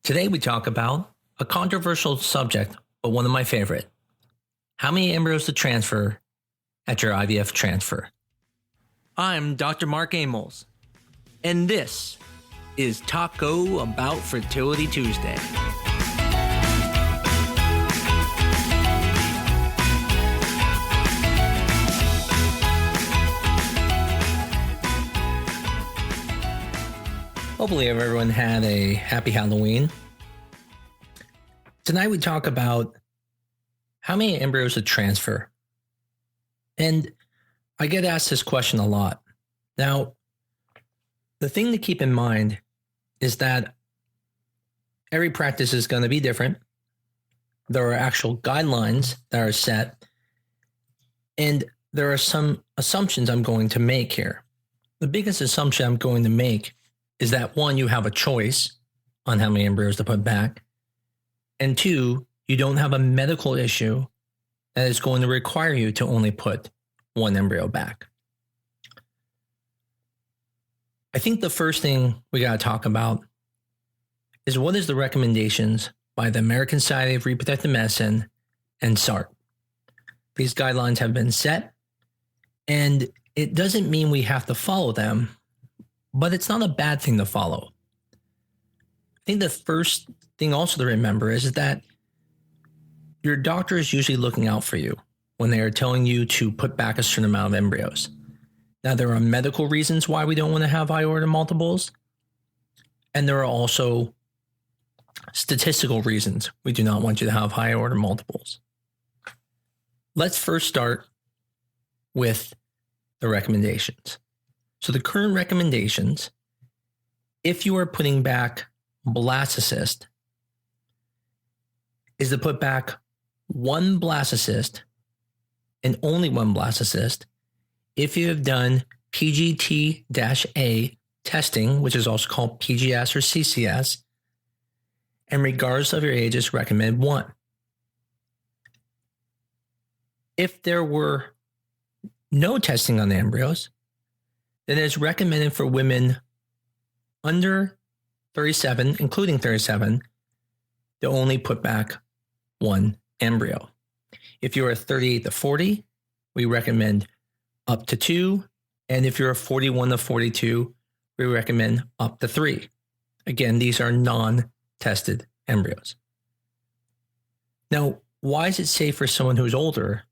Today we talk about a controversial subject, but one of my favorite. How many embryos to transfer at your IVF transfer? I'm Dr. Mark Amols, and this is Taco Bout Fertility Tuesday. Hopefully everyone had a happy Halloween. Tonight we talk about how many embryos to transfer. And I get asked this question a lot. Now, the thing to keep in mind is that every practice is going to be different. There are actual guidelines that are set, and there are some assumptions I'm going to make here. The biggest assumption I'm going to make is that one, you have a choice on how many embryos to put back, and two, you don't have a medical issue that is going to require you to only put one embryo back. I think the first thing we got to talk about is what is the recommendations by the American Society of Reproductive Medicine and SART. These guidelines have been set, and it doesn't mean we have to follow them, but it's not a bad thing to follow. I think the first thing also to remember is that your doctor is usually looking out for you when they are telling you to put back a certain amount of embryos. Now, there are medical reasons why we don't want to have high order multiples, and there are also statistical reasons we do not want you to have high order multiples. Let's first start with the recommendations. So the current recommendations, if you are putting back blastocyst, is to put back one blastocyst and only one blastocyst if you have done PGT-A testing, which is also called PGS or CCS, and regardless of your age, is recommended one. If there were no testing on the embryos, then it's recommended for women under 37, including 37, to only put back one embryo. If you're a 38 to 40, we recommend up to two. And if you're a 41 to 42, we recommend up to three. Again, these are non-tested embryos. Now, why is it safe for someone who's older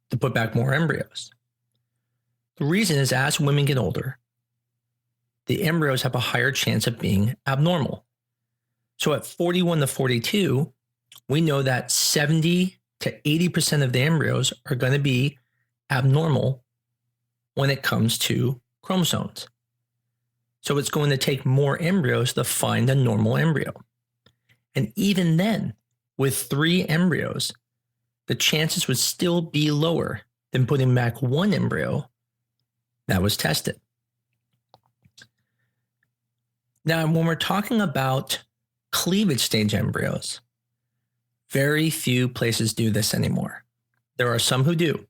to put back more embryos? The reason is as women get older, the embryos have a higher chance of being abnormal. So at 41 to 42, we know that 70 to 80% of the embryos are going to be abnormal when it comes to chromosomes. So it's going to take more embryos to find a normal embryo. And even then, with 3 embryos, the chances would still be lower than putting back one embryo that was tested. Now, when we're talking about cleavage stage embryos, very few places do this anymore. There are some who do.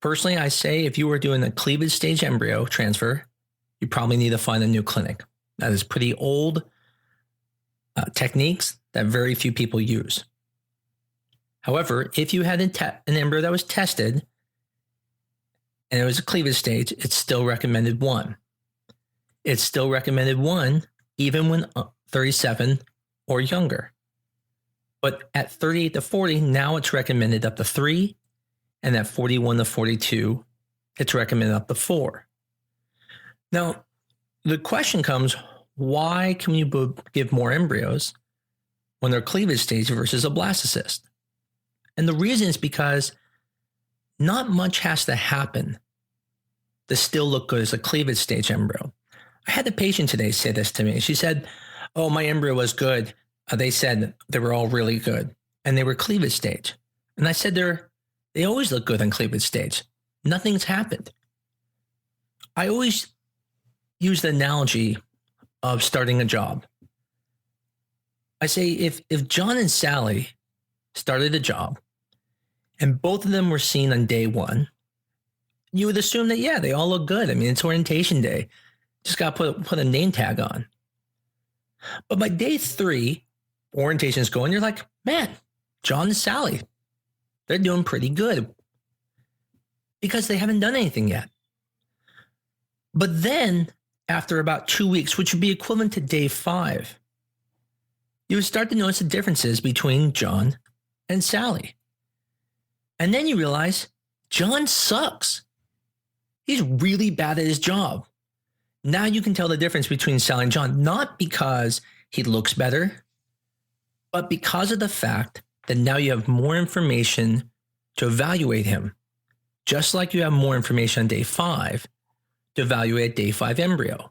Personally, I say if you are doing a cleavage stage embryo transfer, you probably need to find a new clinic. That is pretty old techniques that very few people use. However, if you had an embryo that was tested and it was a cleavage stage, it's still recommended one. It's still recommended one even when 37 or younger. But at 38 to 40, now it's recommended up to 3. And at 41 to 42, it's recommended up to 4. Now, the question comes, why can you give more embryos when they're cleavage stage versus a blastocyst? And the reason is because not much has to happen to still look good as a cleavage stage embryo. I had a patient today say this to me. She said, oh, my embryo was good. They said they were all really good, and they were cleavage stage. And I said, they always look good on cleavage stage. Nothing's happened. I always use the analogy of starting a job. I say, if John and Sally started a job and both of them were seen on day one, you would assume that, yeah, they all look good. I mean, it's orientation day. Just got to put a name tag on. But by day 3, orientation is going, you're like, man, John and Sally, they're doing pretty good because they haven't done anything yet. But then after about 2 weeks, which would be equivalent to day 5, you would start to notice the differences between John and Sally. And then you realize John sucks. He's really bad at his job. Now you can tell the difference between Sally and John, not because he looks better, but because of the fact that now you have more information to evaluate him, just like you have more information on day 5 to evaluate day 5 embryo.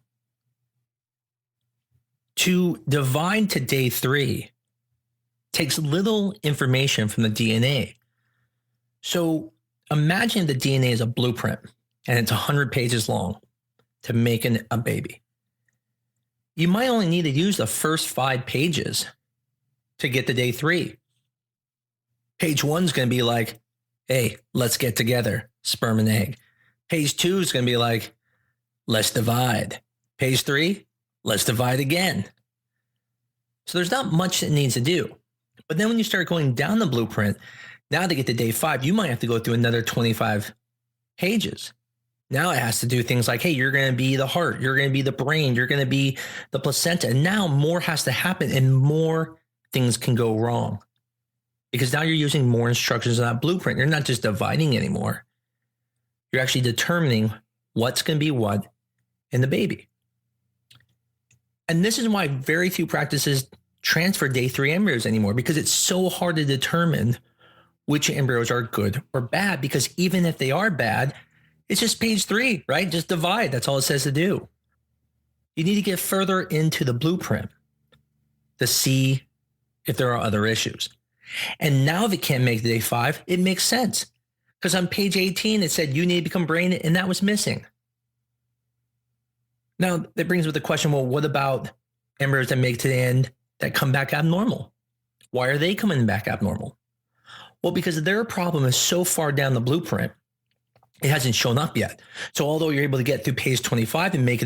To divide to day 3 takes little information from the DNA. So imagine the DNA is a blueprint and it's 100 pages long to make a baby. You might only need to use the first 5 pages to get to day 3. Page 1 is going to be like, hey, let's get together, sperm and egg. Page 2 is going to be like, let's divide. Page 3, let's divide again. So there's not much that needs to do. But then when you start going down the blueprint, now to get to day 5, you might have to go through another 25 pages. Now it has to do things like, hey, you're going to be the heart, you're going to be the brain, you're going to be the placenta. And now more has to happen and more things can go wrong. Because now you're using more instructions on that blueprint. You're not just dividing anymore. You're actually determining what's going to be what in the baby. And this is why very few practices transfer day 3 embryos anymore, because it's so hard to determine which embryos are good or bad, because even if they are bad, it's just page 3, right? Just divide. That's all it says to do. You need to get further into the blueprint to see if there are other issues. And now if it can't make day 5, it makes sense. Because on page 18, it said you need to become brain, and that was missing. Now, that brings with the question, well, what about embryos that make to the end that come back abnormal? Why are they coming back abnormal? Well, because their problem is so far down the blueprint, it hasn't shown up yet. So although you're able to get through page 25 and make it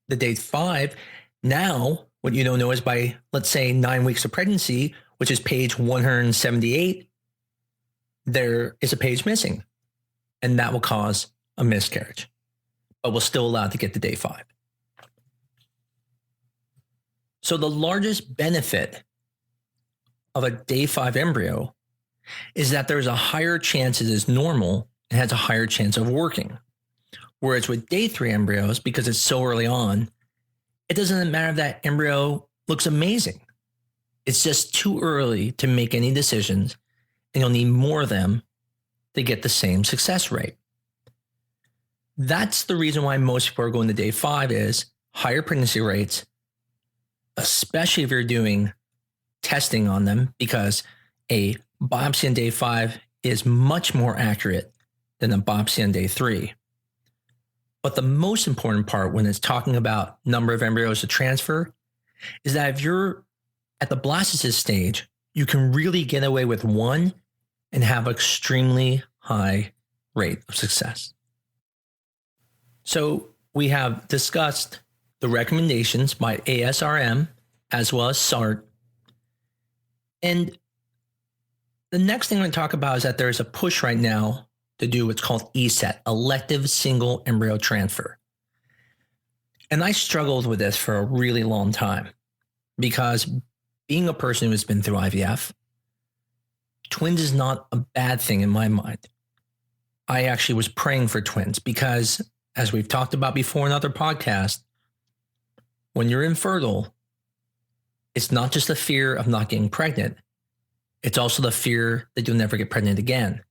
the day 5, now what you don't know is by, let's say, 9 weeks of pregnancy, which is page 178, there is a page missing. And that will cause a miscarriage, but we're still allowed to get to day 5. So the largest benefit of a day 5 embryo is that there's a higher chance it is normal and has a higher chance of working. Whereas with day 3 embryos, because it's so early on, it doesn't matter if that embryo looks amazing. It's just too early to make any decisions, and you'll need more of them to get the same success rate. That's the reason why most people are going to day 5 is higher pregnancy rates, especially if you're doing testing on them, because a biopsy on day 5 is much more accurate than a biopsy on day 3. But the most important part when it's talking about number of embryos to transfer is that if you're at the blastocyst stage, you can really get away with 1 and have an extremely high rate of success. So we have discussed the recommendations by ASRM as well as SART. And the next thing I'm going to talk about is that there's a push right now to do what's called ESET, elective single embryo transfer. And I struggled with this for a really long time because being a person who has been through IVF, twins is not a bad thing in my mind. I actually was praying for twins because, as we've talked about before in other podcasts, when you're infertile, it's not just the fear of not getting pregnant. It's also the fear that you'll never get pregnant again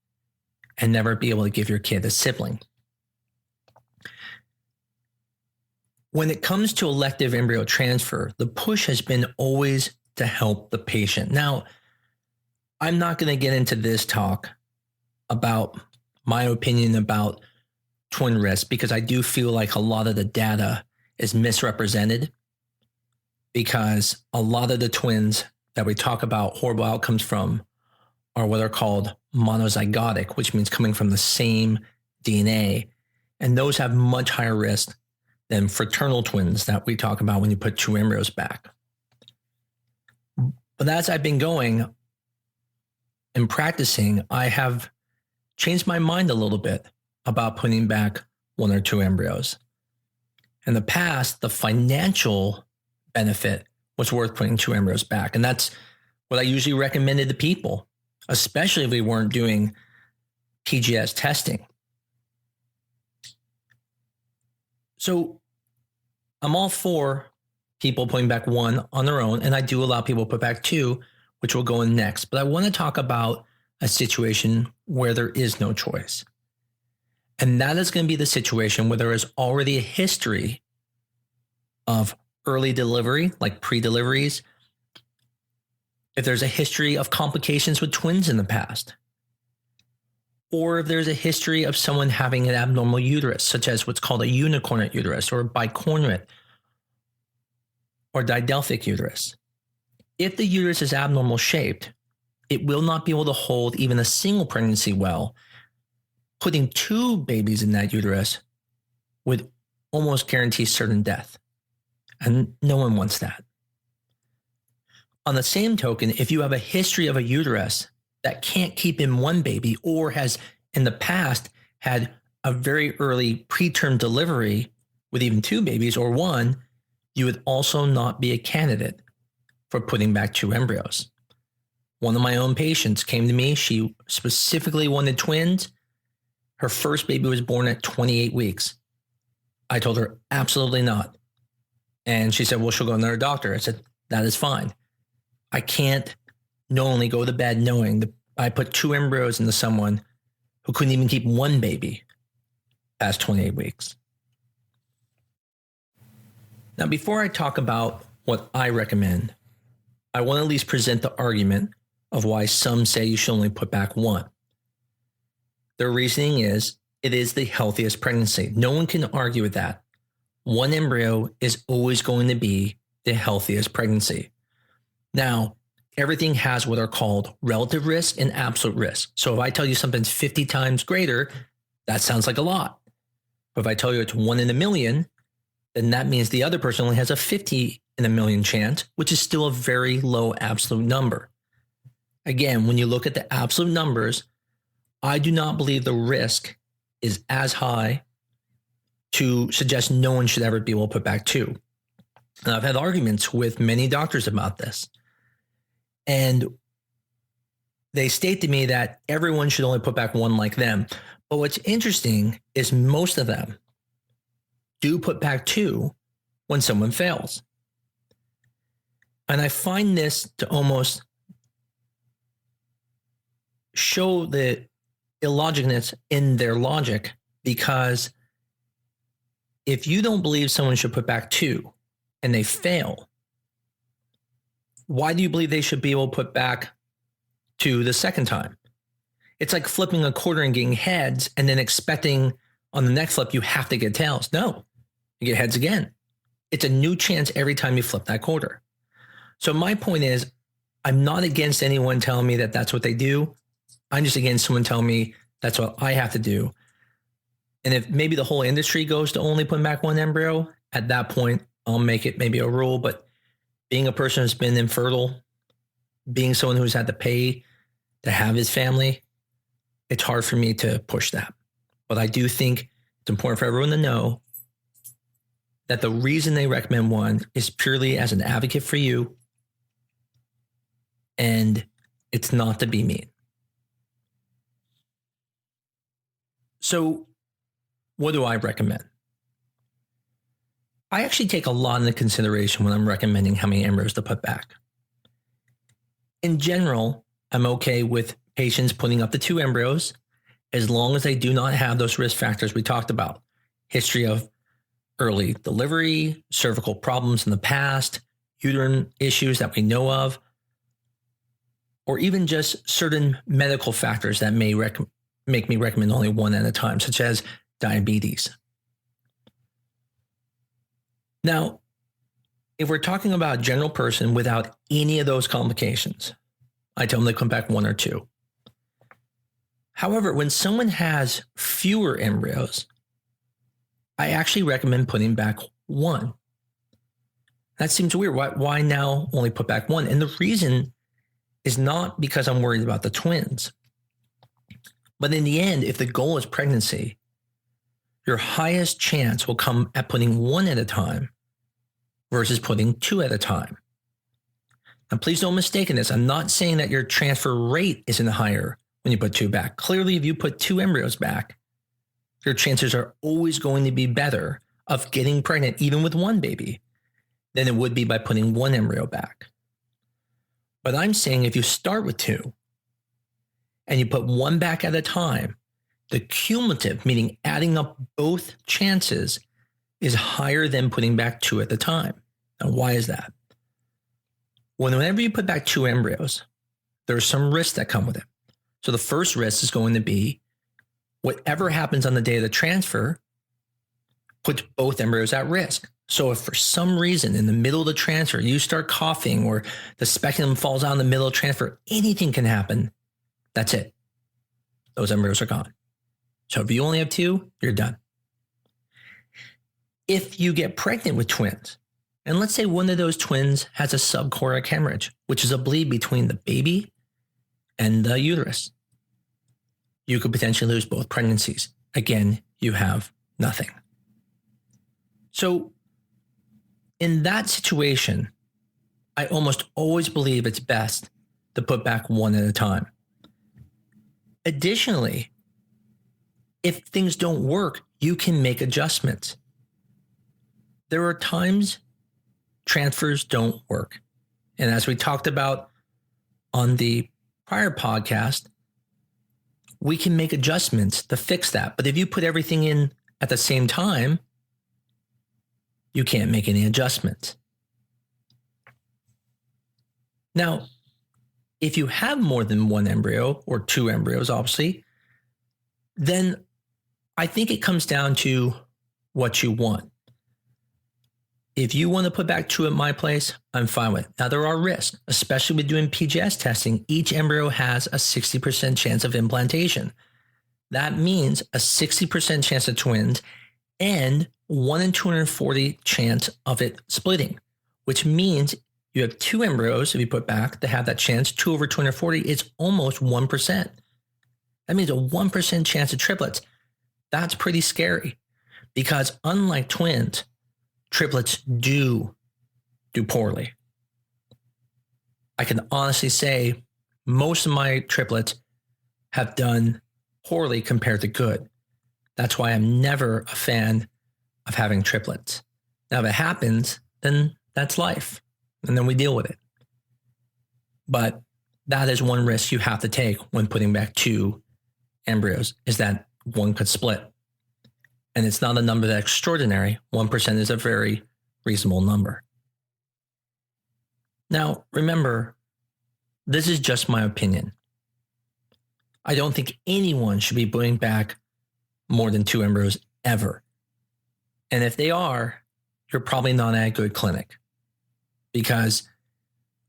and never be able to give your kid a sibling. When it comes to elective embryo transfer, the push has been always to help the patient. Now, I'm not going to get into this talk about my opinion about twin risk because I do feel like a lot of the data is misrepresented because a lot of the twins that we talk about horrible outcomes from are what are called monozygotic, which means coming from the same DNA. And those have much higher risk than fraternal twins that we talk about when you put 2 embryos back. But as I've been going and practicing, I have changed my mind a little bit about putting back 1 or 2 embryos. In the past, the financial benefit was worth putting 2 embryos back. And that's what I usually recommended to people, especially if we weren't doing PGS testing. So I'm all for people putting back 1 on their own, and I do allow people to put back 2, which will go in next. But I want to talk about a situation where there is no choice. And that is going to be the situation where there is already a history of early delivery, like pre-deliveries. If there's a history of complications with twins in the past, or if there's a history of someone having an abnormal uterus, such as what's called a unicornate uterus or bicornate or didelphic uterus. If the uterus is abnormal shaped, it will not be able to hold even a single pregnancy well. Putting 2 babies in that uterus would almost guarantee certain death. And no one wants that. On the same token, if you have a history of a uterus that can't keep in 1 baby or has in the past had a very early preterm delivery with even 2 babies or 1, you would also not be a candidate for putting back 2 embryos. One of my own patients came to me. She specifically wanted twins. Her first baby was born at 28 weeks. I told her, absolutely not. And she said, well, she'll go to another doctor. I said, that is fine. I can't knowingly go to bed knowing that I put 2 embryos into someone who couldn't even keep 1 baby past 28 weeks. Now, before I talk about what I recommend, I want to at least present the argument of why some say you should only put back 1. Their reasoning is it is the healthiest pregnancy. No one can argue with that. 1 embryo is always going to be the healthiest pregnancy. Now, everything has what are called relative risk and absolute risk. So if I tell you something's 50 times greater, that sounds like a lot. But if I tell you it's 1 in a million, then that means the other person only has a 50 in a million chance, which is still a very low absolute number. Again, when you look at the absolute numbers, I do not believe the risk is as high to suggest no one should ever be able to put back 2. And I've had arguments with many doctors about this. And they state to me that everyone should only put back 1 like them. But what's interesting is most of them do put back 2 when someone fails. And I find this to almost show the illogicness in their logic, because if you don't believe someone should put back 2 and they fail, why do you believe they should be able to put back 2 the second time? It's like flipping a quarter and getting heads and then expecting on the next flip you have to get tails. No, you get heads again. It's a new chance every time you flip that quarter. So my point is, I'm not against anyone telling me that that's what they do. I'm just against someone telling me that's what I have to do. And if maybe the whole industry goes to only putting back 1 embryo, at that point, I'll make it maybe a rule. But being a person who's been infertile, being someone who's had to pay to have his family, it's hard for me to push that. But I do think it's important for everyone to know that the reason they recommend 1 is purely as an advocate for you, and it's not to be mean. So what do I recommend? I actually take a lot into consideration when I'm recommending how many embryos to put back. In general, I'm okay with patients putting up to 2 embryos as long as they do not have those risk factors we talked about. History of early delivery, cervical problems in the past, uterine issues that we know of, or even just certain medical factors that may make me recommend only 1 at a time, such as diabetes. Now, if we're talking about a general person without any of those complications, I tell them they come back 1 or 2. However, when someone has fewer embryos, I actually recommend putting back 1. That seems weird. Why now only put back one? And the reason is not because I'm worried about the twins. But in the end, if the goal is pregnancy, your highest chance will come at putting one at a time versus putting two at a time. Now, please don't mistake this. I'm not saying that your transfer rate isn't higher when you put two back. Clearly, if you put two embryos back, your chances are always going to be better of getting pregnant, even with one baby, than it would be by putting one embryo back. But I'm saying if you start with two and you put one back at a time, the cumulative, meaning adding up both chances, is higher than putting back two at a time. Now, why is that? Whenever you put back two embryos, there are some risks that come with it. So the first risk is going to be whatever happens on the day of the transfer puts both embryos at risk. So if for some reason in the middle of the transfer you start coughing or the speculum falls out in the middle of the transfer, anything can happen. That's it. Those embryos are gone. So if you only have two, you're done. If you get pregnant with twins, and let's say one of those twins has a subchoric hemorrhage, which is a bleed between the baby and the uterus, you could potentially lose both pregnancies. Again, you have nothing. So in that situation, I almost always believe it's best to put back one at a time. Additionally, if things don't work, you can make adjustments. There are times transfers don't work. And as we talked about on the prior podcast, we can make adjustments to fix that. But if you put everything in at the same time, you can't make any adjustments. Now, if you have more than one embryo or two embryos, obviously, then I think it comes down to what you want. If you want to put back two at my place, I'm fine with it. Now, there are risks, especially with doing PGS testing. Each embryo has a 60% chance of implantation. That means a 60% chance of twins and 1 in 240 chance of it splitting, which means you have two embryos, if you put back, to have that chance. 2 over 240, it's almost 1%. That means a 1% chance of triplets. That's pretty scary because unlike twins, triplets do poorly. I can honestly say most of my triplets have done poorly compared to good. That's why I'm never a fan of having triplets. Now, if it happens, then that's life, and then we deal with it. But that is one risk you have to take when putting back two embryos, is that one could split. And it's not a number that's extraordinary. 1% is a very reasonable number. Now, remember, this is just my opinion. I don't think anyone should be putting back more than two embryos ever. And if they are, you're probably not at a good clinic, because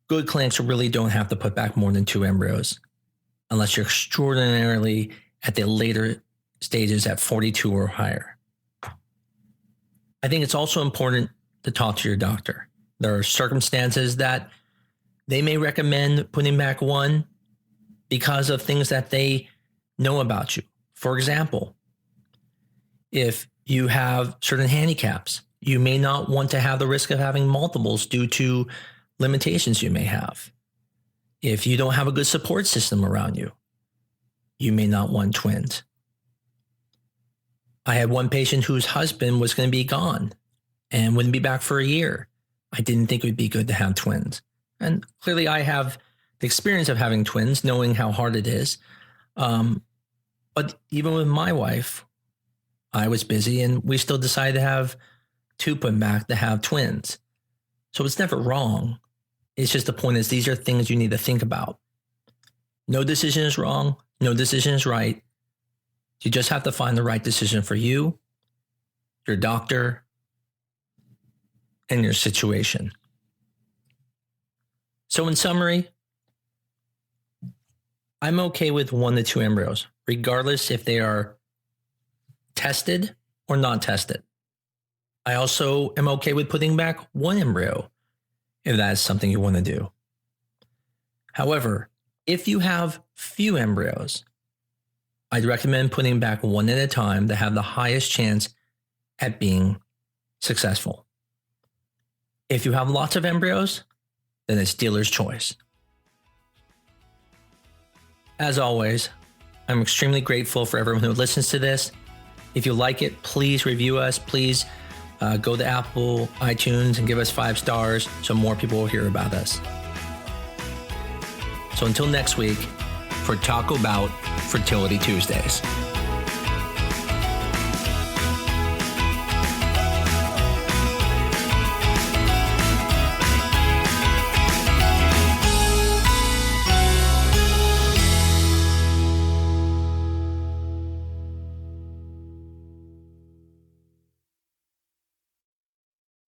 good clinics really don't have to put back more than two embryos unless you're extraordinarily at the later stages at 42 or higher. I think it's also important to talk to your doctor. There are circumstances that they may recommend putting back one because of things that they know about you. For example, if you have certain handicaps, you may not want to have the risk of having multiples due to limitations you may have. If you don't have a good support system around you, you may not want twins. I had one patient whose husband was going to be gone and wouldn't be back for a year. I didn't think it would be good to have twins. And clearly I have the experience of having twins, knowing how hard it is. But even with my wife, I was busy and we still decided to have two put back to have twins. So it's never wrong. It's just the point is these are things you need to think about. No decision is wrong. No decision is right. You just have to find the right decision for you, your doctor, and your situation. So in summary, I'm okay with 1 to 2 embryos, regardless if they are tested or not tested. I also am okay with putting back one embryo, if that is something you want to do. However, if you have few embryos, I'd recommend putting back one at a time to have the highest chance at being successful. If you have lots of embryos, then it's dealer's choice. As always, I'm extremely grateful for everyone who listens to this. If you like it, please review us. Please go to Apple, iTunes, and give us 5 stars so more people will hear about us. So until next week, for Taco Bout Fertility Tuesdays.